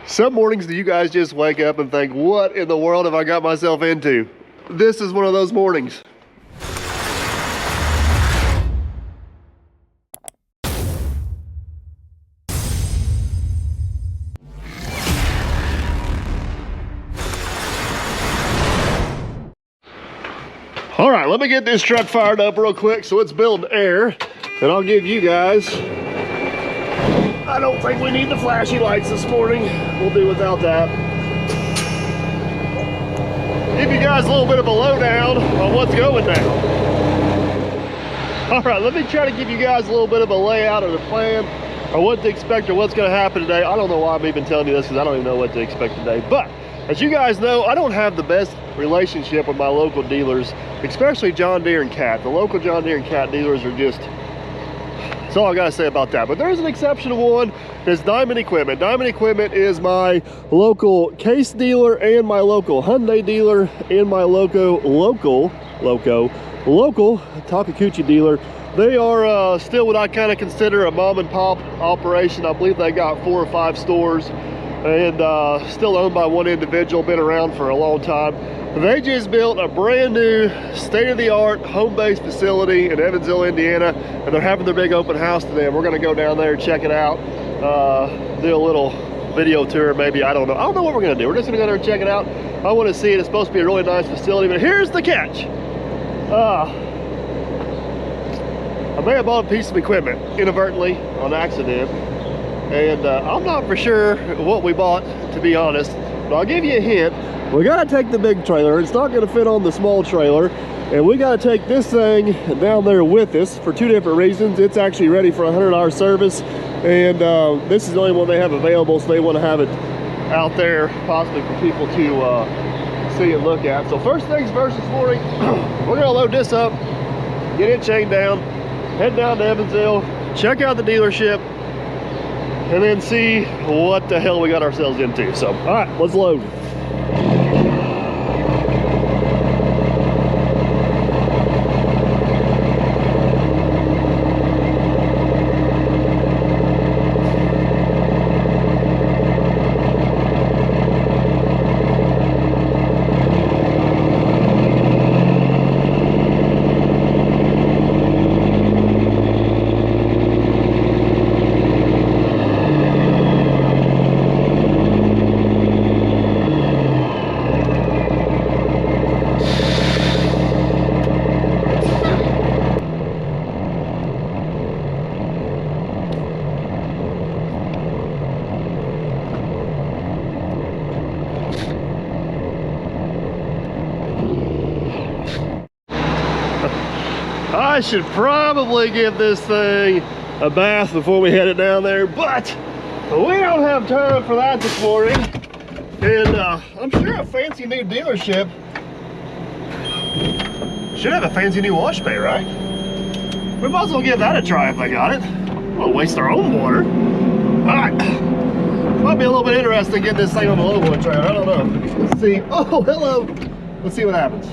Some mornings do you guys just wake up and think, what in the world have I got myself into? This is one of those mornings. All right, let me get this truck fired up real quick so it's building air, and I'll give you guys, I don't think we need the flashy lights this morning. We'll do without that. Give you guys a little bit of a lowdown on what's going down. All right, let me try to give you guys a little bit of a layout of the plan or what to expect or what's gonna happen today. I don't know why I'm even telling you this because I don't even know what to expect today. But as you guys know, I don't have the best relationship with my local dealers, especially John Deere and Cat. The local John Deere and Cat dealers are just, that's all I gotta say about that. But there's an exception to one. It's Diamond Equipment. Diamond Equipment is my local Case dealer and my local Hyundai dealer and my local Takeuchi dealer. They are still what I kind of consider a mom and pop operation. I believe they got 4 or 5 stores and still owned by one individual, been around for a long time. They just built a brand new state-of-the-art home-based facility in Evansville, Indiana, and they're having their big open house today. We're gonna go down there and check it out, do a little video tour maybe. I don't know what we're gonna do. We're just gonna go there and check it out. I wanna see it. It's supposed to be a really nice facility, but here's the catch. I may have bought a piece of equipment inadvertently on accident, and I'm not for sure what we bought, to be honest, but I'll give you a hint. We gotta take the big trailer. It's not gonna fit on the small trailer, and we gotta take this thing down there with us for 2 different reasons. It's actually ready for a 100-hour service, and this is the only one they have available, so they want to have it out there possibly for people to see and look at. So first things first this morning, we're gonna load this up, get it chained down, head down to Evansville, check out the dealership, and then see what the hell we got ourselves into. So, all right, let's load. I should probably give this thing a bath before we head it down there, but we don't have time for that this morning. And I'm sure a fancy new dealership should have a fancy new wash bay, right? We might as well give that a try if they got it. We'll waste our own water. All right, might be a little bit interesting getting this thing on the low one trailer. I don't know. Let's see. Oh, hello. Let's see what happens.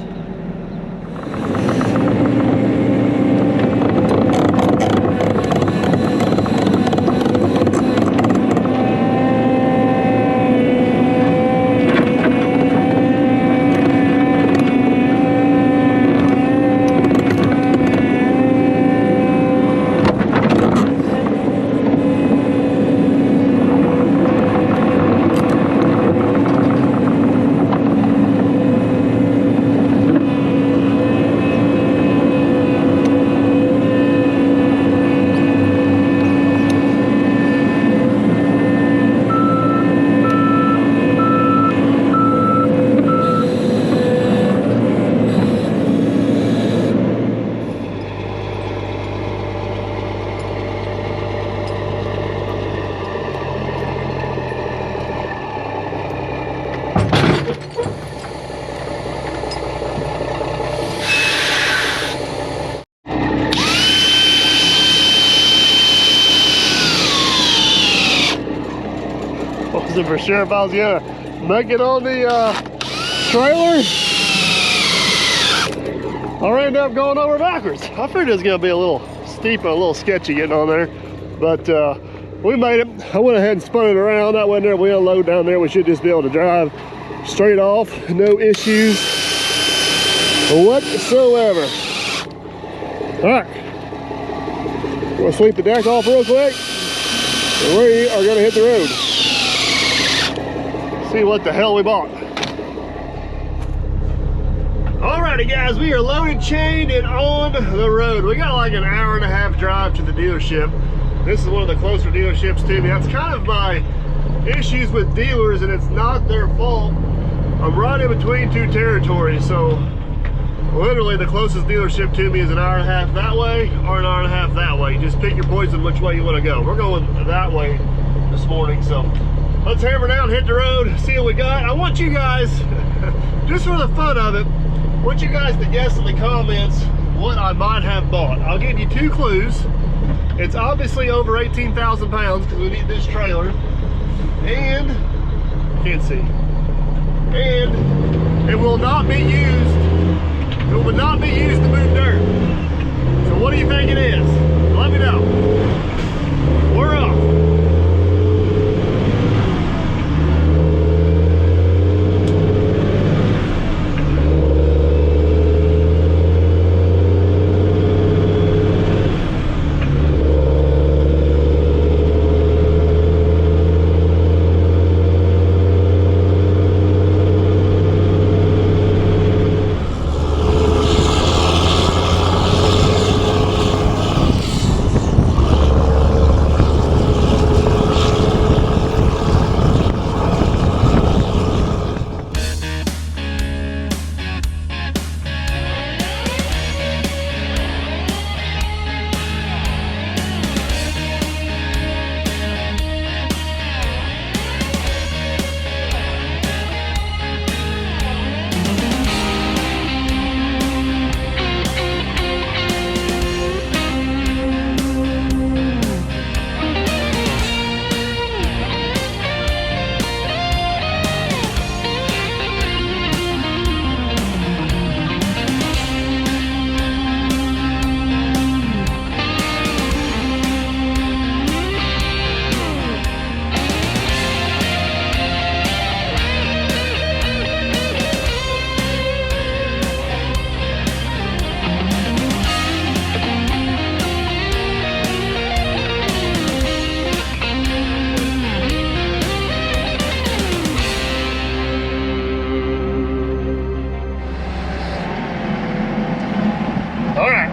Wasn't for sure if I was gonna make it on the trailer or end up going over backwards. I figured it was gonna be a little steep and a little sketchy getting on there, but we made it. I went ahead and spun it around. That way there we unload down there. We should just be able to drive straight off. No issues whatsoever. All right. We'll sweep the deck off real quick. And we are gonna hit the road. See what the hell we bought. Alrighty guys, we are loaded, chained, and on the road. We got like an hour-and-a-half drive to the dealership. This is one of the closer dealerships to me. That's kind of my issues with dealers, and it's not their fault. I'm right in between two territories, so literally the closest dealership to me is an hour-and-a-half that way or an hour-and-a-half that way. Just pick your poison which way you want to go. We're going that way this morning, so let's hammer down, hit the road, see what we got. I want you guys, just for the fun of it, I want you guys to guess in the comments what I might have bought. I'll give you two clues. It's obviously over 18,000 pounds because we need this trailer. And, can't see. And it will not be used. It will not be used to move dirt. So what do you think it is? Let me know. We're off.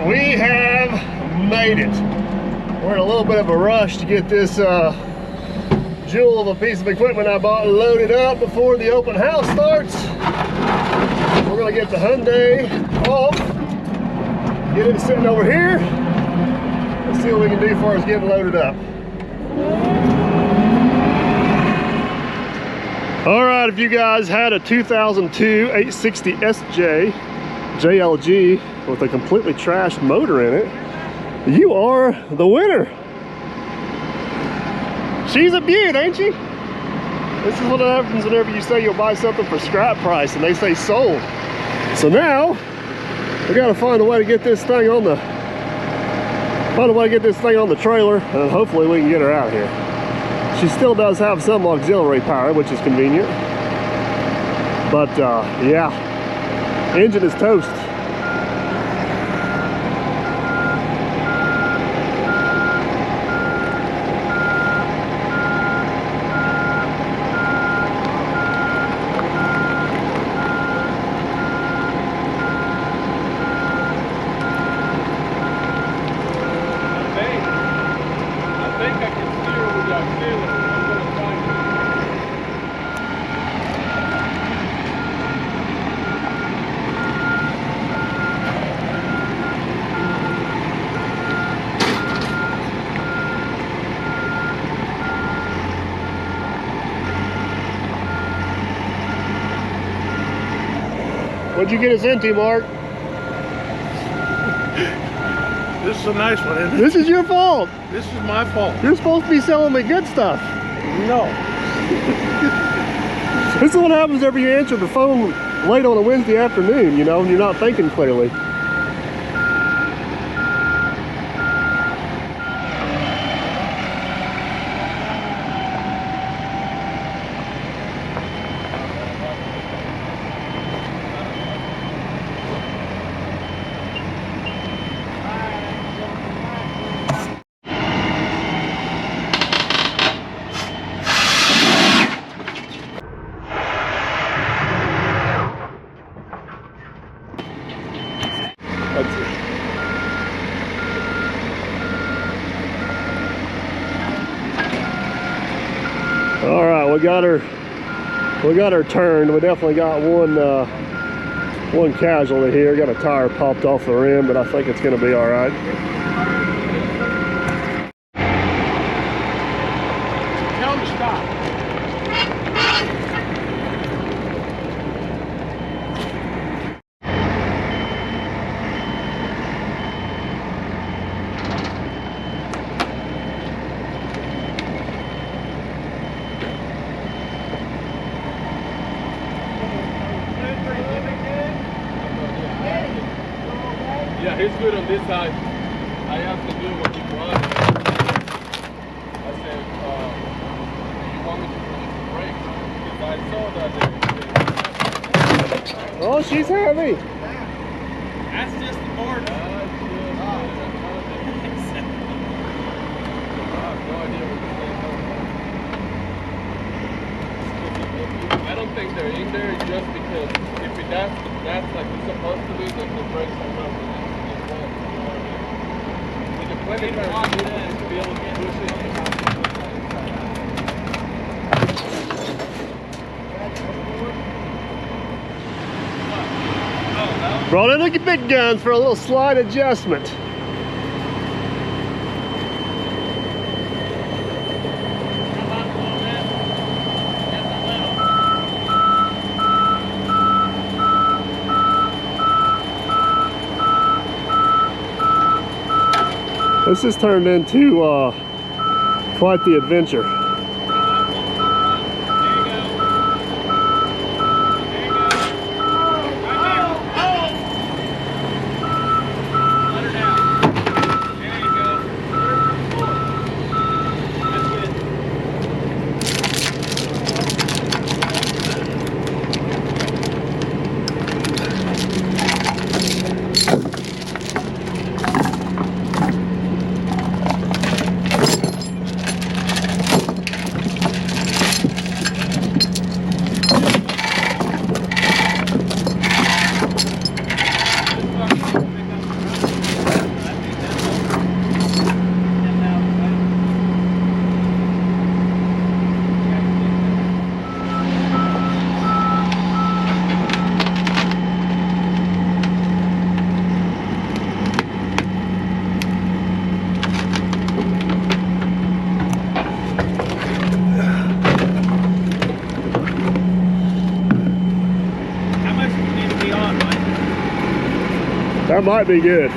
We have made it. We're in a little bit of a rush to get this jewel of a piece of equipment I bought loaded up before the open house starts. We're gonna get the Hyundai off, get it sitting over here. Let's see what we can do as far as getting loaded up. All right, if you guys had a 2002 860 SJ JLG with a completely trashed motor in it, you are the winner. She's a beaut, ain't she? This is what happens whenever you say you'll buy something for scrap price and they say sold. So now we got to find a way to get this thing on the trailer, and hopefully we can get her out here. She still does have some auxiliary power, which is convenient, but yeah, engine is toast. What'd you get us into, Mark? This is a nice one, isn't it? This is your fault. This is my fault. You're supposed to be selling me good stuff. No. This is what happens if you answer the phone late on a Wednesday afternoon, you know, and you're not thinking clearly. All right, we got her turned. We definitely got one casualty here. Got a tire popped off the rim, but I think it's going to be all right. Tell him to stop. Yeah, he's good on this side. I have to do what he wants. I said, you want me to release the brakes? Because I saw that Oh, she's heavy. That's just the board. I don't think they're in there just because if that's like it's supposed to be, then the brakes are not released. When they walk it in, to be able to push it, you have to put that inside. Brought in the big guns for a little slight adjustment. This has turned into quite the adventure. That might be good.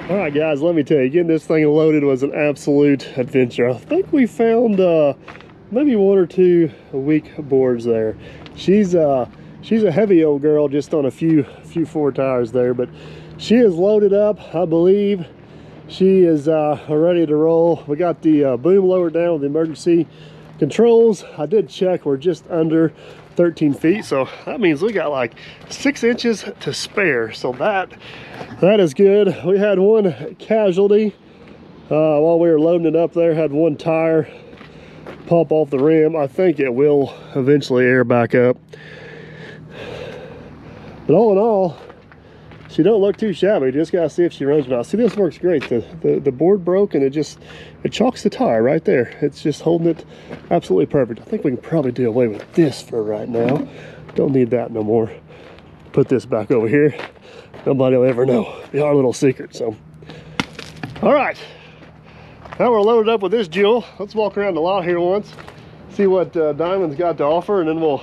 All right, guys, let me tell you, getting this thing loaded was an absolute adventure. I think we found maybe one or two weak boards there. She's a heavy old girl, just on a few four tires there, but she is loaded up. I believe she is ready to roll. We got the boom lowered down with the emergency controls. I did check, we're just under 13 feet, so that means we got like 6 inches to spare, so that is good. We had one casualty while we were loading it up there. Had one tire pop off the rim. I think it will eventually air back up, but all in all, she don't look too shabby. Just gotta see if she runs or not. See, this works great. The board broke and it chocks the tire right there. It's just holding it absolutely perfect. I think we can probably do away with this for right now. Don't need that no more. Put this back over here. Nobody will ever know. Be our little secret. So, all right. Now we're loaded up with this jewel. Let's walk around the lot here once, see what Diamond's got to offer, and then we'll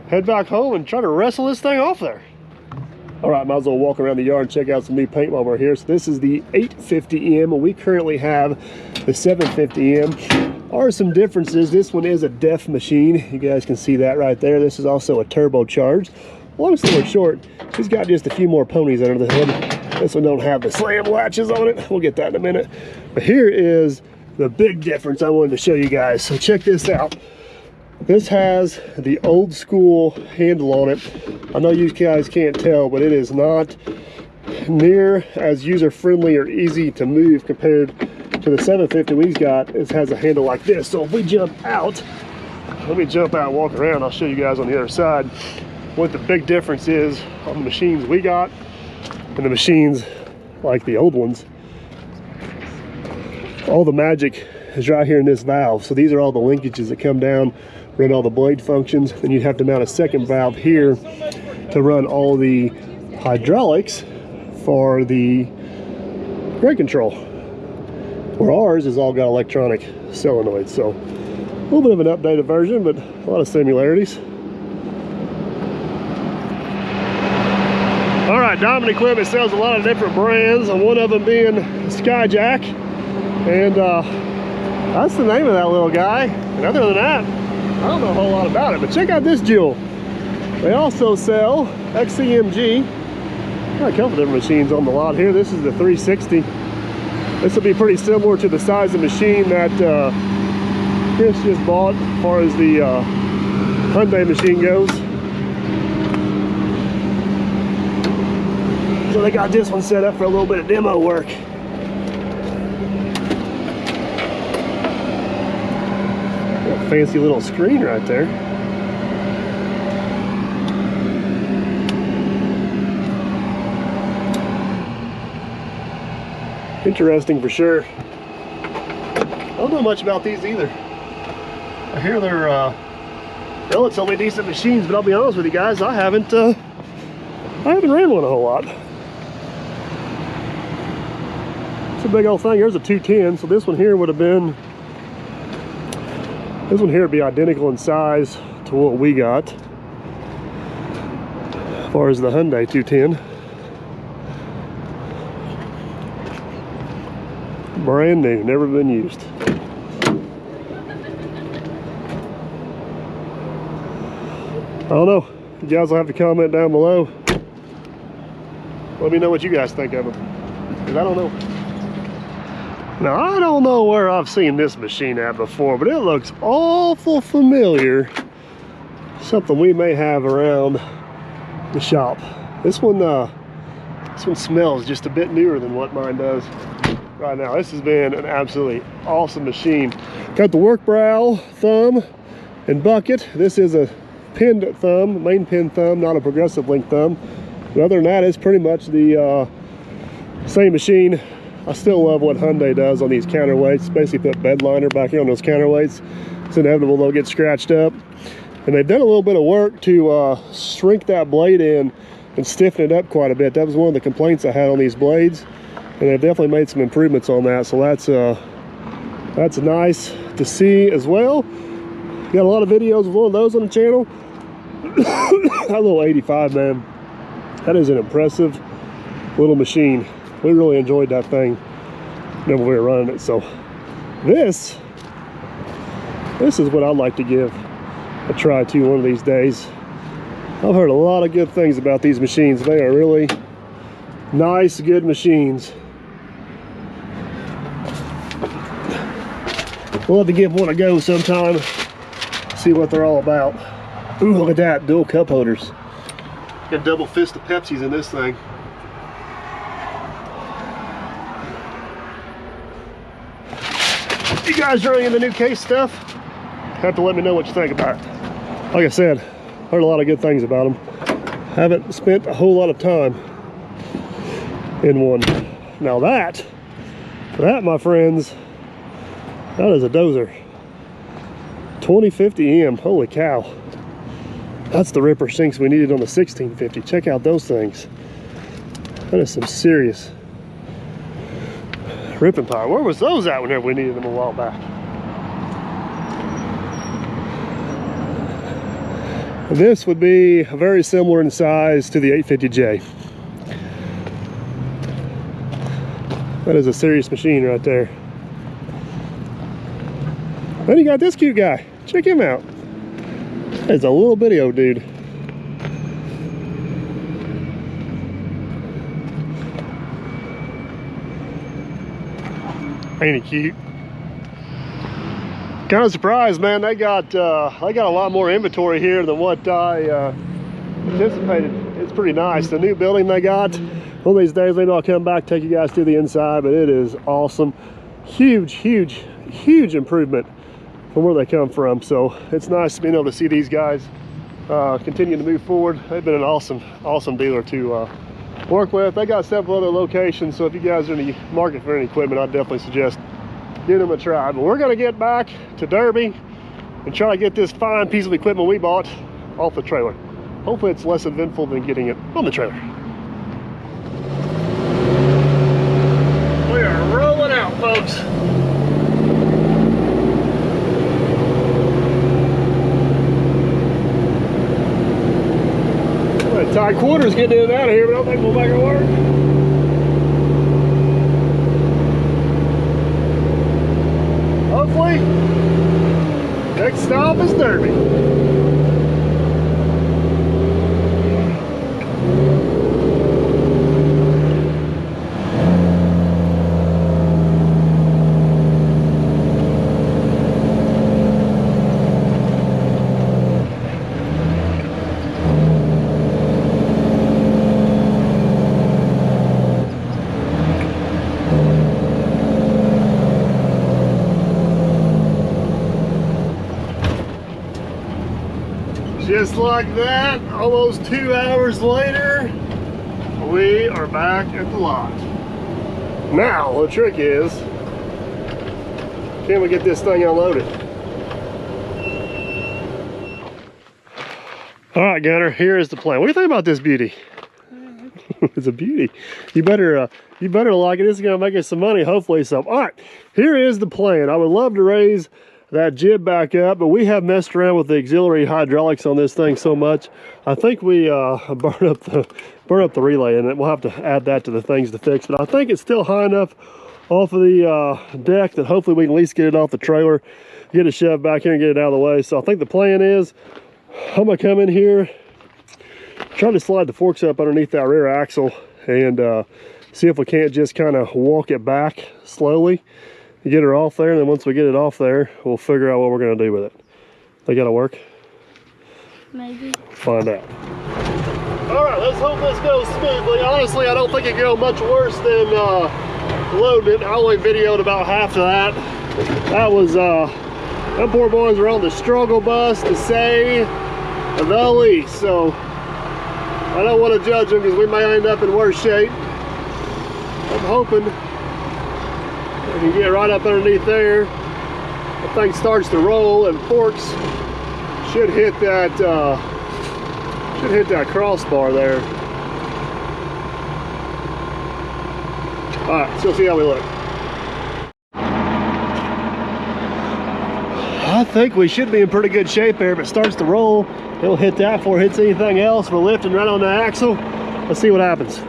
head back home and try to wrestle this thing off there. All right, might as well walk around the yard and check out some new paint while we're here. So this is the 850M. We currently have the 750M. There are some differences. This one is a DEF machine. You guys can see that right there. This is also a turbocharged. Long story short, she's got just a few more ponies under the hood. This one don't have the slam latches on it. We'll get that in a minute. But here is the big difference I wanted to show you guys. So check this out. This has the old school handle on it. I know you guys can't tell, but it is not near as user-friendly or easy to move compared to the 750 we've got. It has a handle like this. So if we jump out, let me jump out and walk around. I'll show you guys on the other side what the big difference is on the machines we got and the machines like the old ones. All the magic is right here in this valve. So these are all the linkages that come down, run all the blade functions. Then you'd have to mount a second valve here to run all the hydraulics for the brake control. Where ours has all got electronic solenoids. So a little bit of an updated version, but a lot of similarities. All right, Diamond Equipment sells a lot of different brands, and one of them being Skyjack. And that's the name of that little guy. And other than that, I don't know a whole lot about it, but check out this jewel. They also sell XCMG. Got a couple different machines on the lot here. This is the 360. This will be pretty similar to the size of machine that Chris just bought as far as the Hyundai machine goes. So they got this one set up for a little bit of demo work. Got a fancy little screen right there. Interesting for sure. I don't know much about these either. I hear they're relatively decent machines, but I'll be honest with you guys, I haven't ran one a whole lot. It's a big old thing. Here's a 210, so this one here would have been, this one here would be identical in size to what we got as far as the Hyundai 210. Brand new, never been used. I don't know. You guys will have to comment down below. Let me know what you guys think of them, because I don't know. Now, I don't know where I've seen this machine at before, but it looks awful familiar. Something we may have around the shop. This one smells just a bit newer than what mine does right now. This has been an absolutely awesome machine. Got the work brow, thumb, and bucket. This is a pinned thumb, main pin thumb, not a progressive link thumb. But other than that, it's pretty much the same machine. I still love what Hyundai does on these counterweights. Basically put bed liner back here on those counterweights. It's inevitable they'll get scratched up. And they've done a little bit of work to shrink that blade in and stiffen it up quite a bit. That was one of the complaints I had on these blades. And they've definitely made some improvements on that. So that's nice to see as well. Got a lot of videos of one of those on the channel. That little 85, man. That is an impressive little machine. We really enjoyed that thing whenever we were running it. So this is what I'd like to give a try to one of these days. I've heard a lot of good things about these machines. They are really nice, good machines. We'll have to give one a go sometime, see what they're all about. Ooh, look at that, dual cup holders. Got a double fist of Pepsis in this thing. You guys running in the new case stuff? Have to let me know what you think about it. Like I said, heard a lot of good things about them. Haven't spent a whole lot of time in one. Now that, my friends, that is a dozer. 2050M, holy cow. That's the ripper sinks we needed on the 1650. Check out those things. That is some serious ripping power. Where was those at whenever we needed them a while back? This would be very similar in size to the 850J. That is a serious machine right there. Then you got this cute guy. Check him out. That's a little bitty old dude. Ain't he cute? Kind of surprised, man. They got a lot more inventory here than what I anticipated. It's pretty nice. The new building they got. One of these days, maybe I'll come back, take you guys to the inside, but it is awesome. Huge, huge, huge improvement from where they come from. So it's nice being able to see these guys continue to move forward. They've been an awesome dealer to work with. They got several other locations, so if you guys are in the market for any equipment, I'd definitely suggest give them a try. But we're gonna get back to Derby and try to get this fine piece of equipment we bought off the trailer. Hopefully it's less eventful than getting it on the trailer. We are rolling out, folks. Well, tight quarters getting in and out of here, but I don't think we'll make it work. Hopefully, next stop is Derby. Just like that, almost 2 hours later, we are back at the lot. Now, the trick is, can we get this thing unloaded? All right, Gunner, here is the plan. What do you think about this beauty? It's a beauty. You better like it. It's gonna make us some money, hopefully. So, all right, here is the plan. I would love to raise that jib back up, but we have messed around with the auxiliary hydraulics on this thing so much. I think we burn up the relay in it. We'll have to add that to the things to fix, but I think it's still high enough off of the deck that hopefully we can at least get it off the trailer, get it shoved back here and get it out of the way. So I think the plan is I'm gonna come in here, try to slide the forks up underneath that rear axle and see if we can't just kind of walk it back slowly, get her off there, and then once we get it off there, we'll figure out what we're gonna do with it. They gotta work? Maybe. Find out. All right, let's hope this goes smoothly. Honestly, I don't think it can go much worse than loading it. I only videoed about half of that. That was, them poor boys were on the struggle bus, to say the least. So I don't want to judge them because we may end up in worse shape. I'm hoping we can get right up underneath there. The thing starts to roll and forks should hit that crossbar there. All right, so let's see how we look. I think we should be in pretty good shape there. If it starts to roll, it'll hit that before it hits anything else. We're lifting right on the axle. Let's see what happens.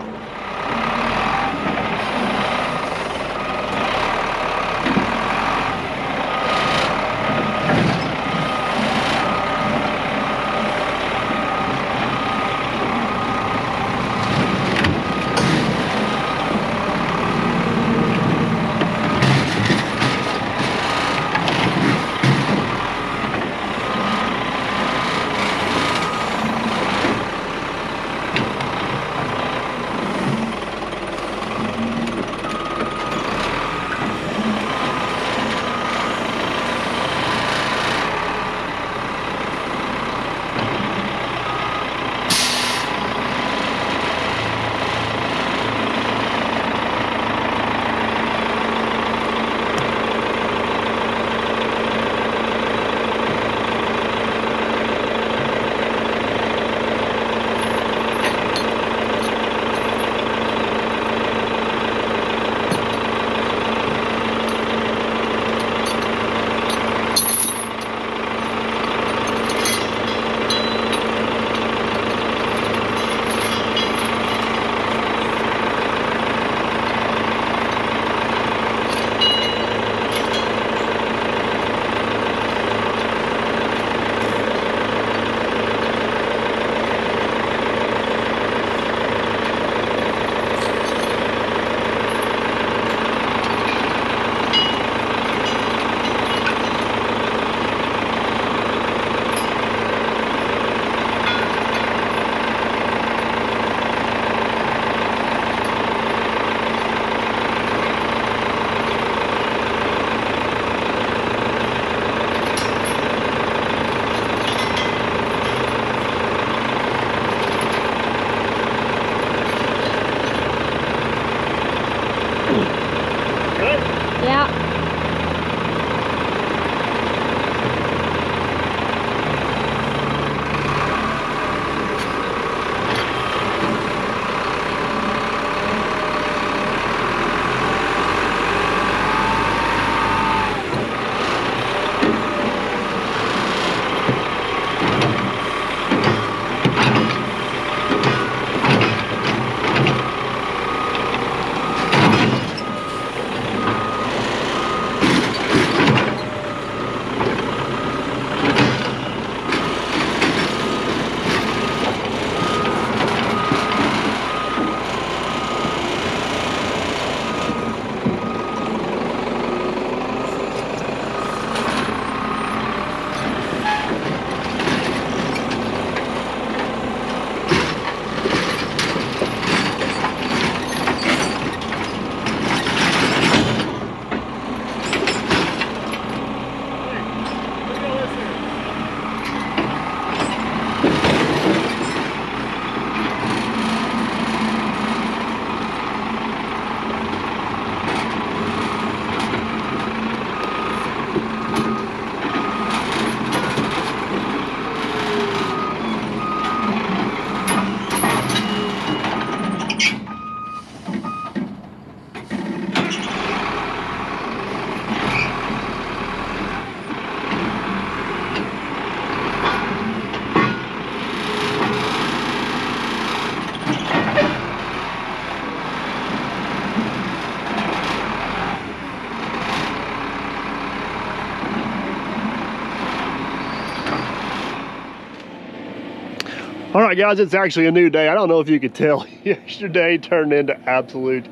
All right, guys, it's actually a new day. I don't know if you could tell. Yesterday turned into absolute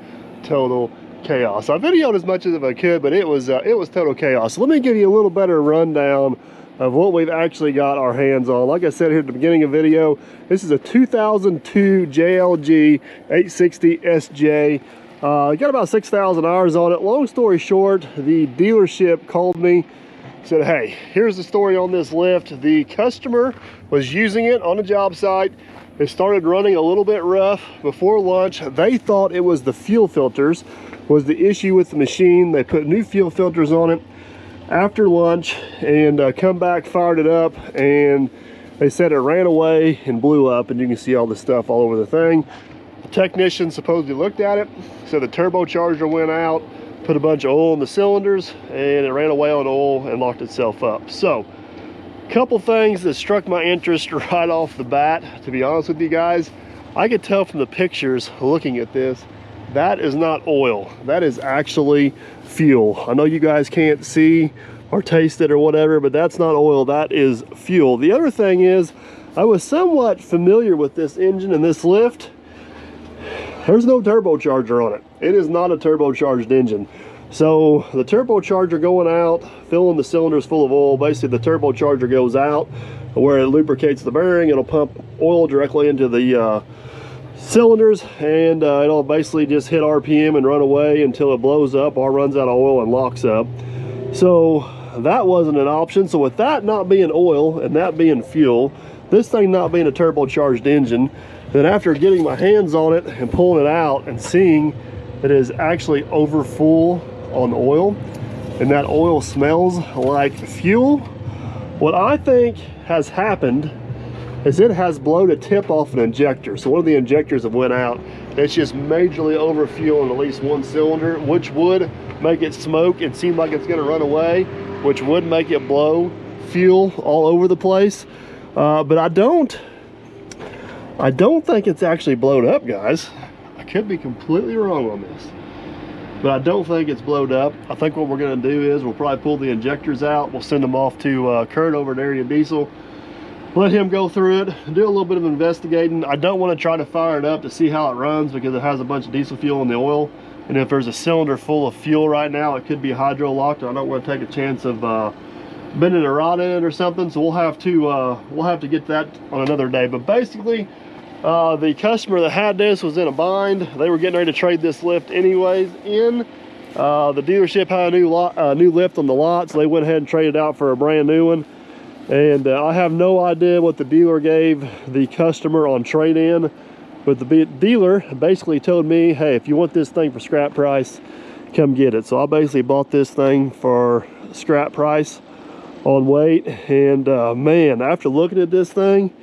total chaos. I videoed as much as I could, but it was total chaos. So let me give you a little better rundown of what we've actually got our hands on. Like I said here at the beginning of the video, this is a 2002 JLG 860 SJ. Got about 6,000 hours on it. Long story short, the dealership called me, said, hey, here's the story on this lift. The customer was using it on a job site. It started running a little bit rough before lunch. They thought it was the fuel filters was the issue with the machine. They put new fuel filters on it after lunch and come back, fired it up, and they said it ran away and blew up, and you can see all the stuff all over the thing. The technician supposedly looked at it, said the turbocharger went out, put a bunch of oil in the cylinders, and it ran away on oil and locked itself up. So a couple things that struck my interest right off the bat, to be honest with you guys. I could tell from the pictures looking at this, that is not oil. That is actually fuel. I know you guys can't see or taste it or whatever, but that's not oil, that is fuel. The other thing is, I was somewhat familiar with this engine and this lift. There's no turbocharger on it. It is not a turbocharged engine. So the turbocharger going out, filling the cylinders full of oil, basically the turbocharger goes out where it lubricates the bearing. It'll pump oil directly into the cylinders, and it'll basically just hit RPM and run away until it blows up or runs out of oil and locks up. So that wasn't an option. So with that not being oil and that being fuel, this thing not being a turbocharged engine, then after getting my hands on it and pulling it out and seeing that it is actually over full on oil, and that oil smells like fuel, what I think has happened is it has blown a tip off an injector. So one of the injectors have went out. It's just majorly over fuel in at least one cylinder, which would make it smoke and seem like it's gonna run away, which would make it blow fuel all over the place. But I don't think it's actually blown up, guys. I could be completely wrong on this, but I don't think it's blowed up. I think what we're gonna do is we'll probably pull the injectors out. We'll send them off to Kurt over at Area Diesel, let him go through it, do a little bit of investigating. I don't want to try to fire it up to see how it runs because it has a bunch of diesel fuel in the oil, and if there's a cylinder full of fuel right now, it could be hydro locked, and I don't want to take a chance of bending a rod in it or something. So we'll have to get that on another day. But basically, the customer that had this was in a bind. They were getting ready to trade this lift anyways in. The dealership had a new lift on the lot, so they went ahead and traded out for a brand new one. And I have no idea what the dealer gave the customer on trade-in, but the dealer basically told me, hey, if you want this thing for scrap price, come get it. So I basically bought this thing for scrap price on weight, and man, after looking at this thing,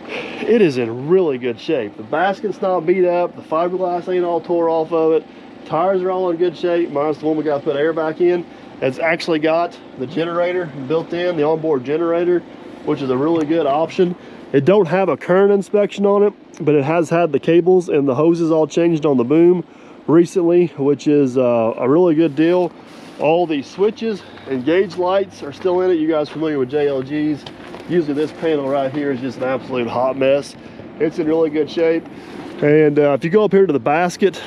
it is in really good shape. The basket's not beat up, the fiberglass ain't all tore off of it, tires are all in good shape, minus the one we got to put air back in. It's actually got the generator built in, the onboard generator, which is a really good option. It don't have a current inspection on it, but it has had the cables and the hoses all changed on the boom recently, which is a really good deal. All the switches and gauge lights are still in it. You guys familiar with JLGs? Usually this panel right here is just an absolute hot mess. It's in really good shape. And if you go up here to the basket,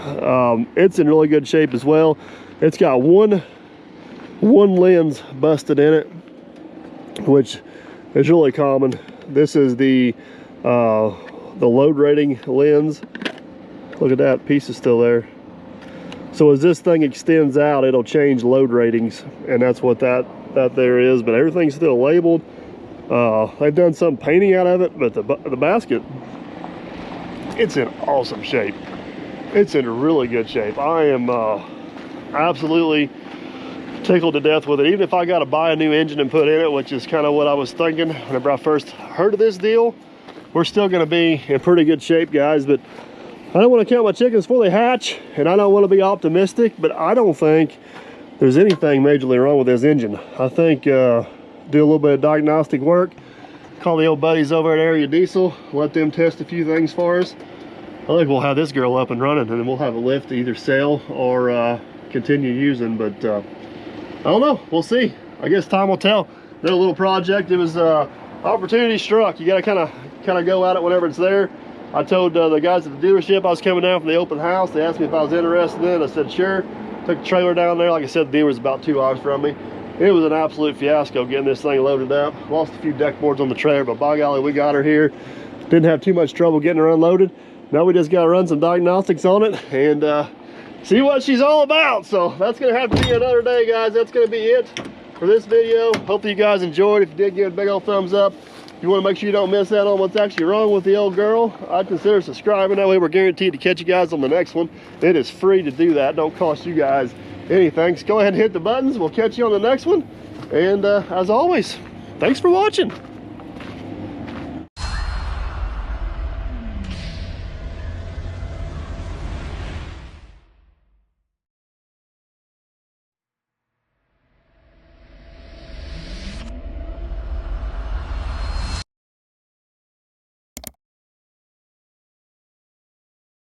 it's in really good shape as well. It's got one lens busted in it, which is really common. This is the load rating lens. Look at that, piece is still there. So as this thing extends out, it'll change load ratings, and that's what that there is. But everything's still labeled. They've done some painting out of it, but the basket, it's in awesome shape. It's in really good shape. I am absolutely tickled to death with it. Even if I got to buy a new engine and put in it, which is kind of what I was thinking whenever I first heard of this deal, we're still going to be in pretty good shape, guys. But I don't want to count my chickens before they hatch, and I don't want to be optimistic, but I don't think there's anything majorly wrong with this engine. I think do a little bit of diagnostic work, call the old buddies over at Area Diesel, let them test a few things for us. I think we'll have this girl up and running, and then we'll have a lift to either sell or continue using. But I don't know, we'll see. I guess time will tell. Did a little project. It was opportunity struck. You got to kind of go at it whenever it's there. I told the guys at the dealership I was coming down from the open house. They asked me if I was interested in it. I said sure. Took the trailer down there. Like I said, the dealer was about 2 hours from me. It was an absolute fiasco getting this thing loaded up. Lost a few deck boards on the trailer, but by golly, we got her here. Didn't have too much trouble getting her unloaded. Now we just got to run some diagnostics on it and see what she's all about. So that's going to have to be another day, guys. That's going to be it for this video. Hope that you guys enjoyed. If you did, give it a big old thumbs up. If you want to make sure you don't miss out on what's actually wrong with the old girl, I'd consider subscribing. That way we're guaranteed to catch you guys on the next one. It is free to do that. Don't cost you guys anything. So go ahead and hit the buttons. We'll catch you on the next one. And as always, thanks for watching.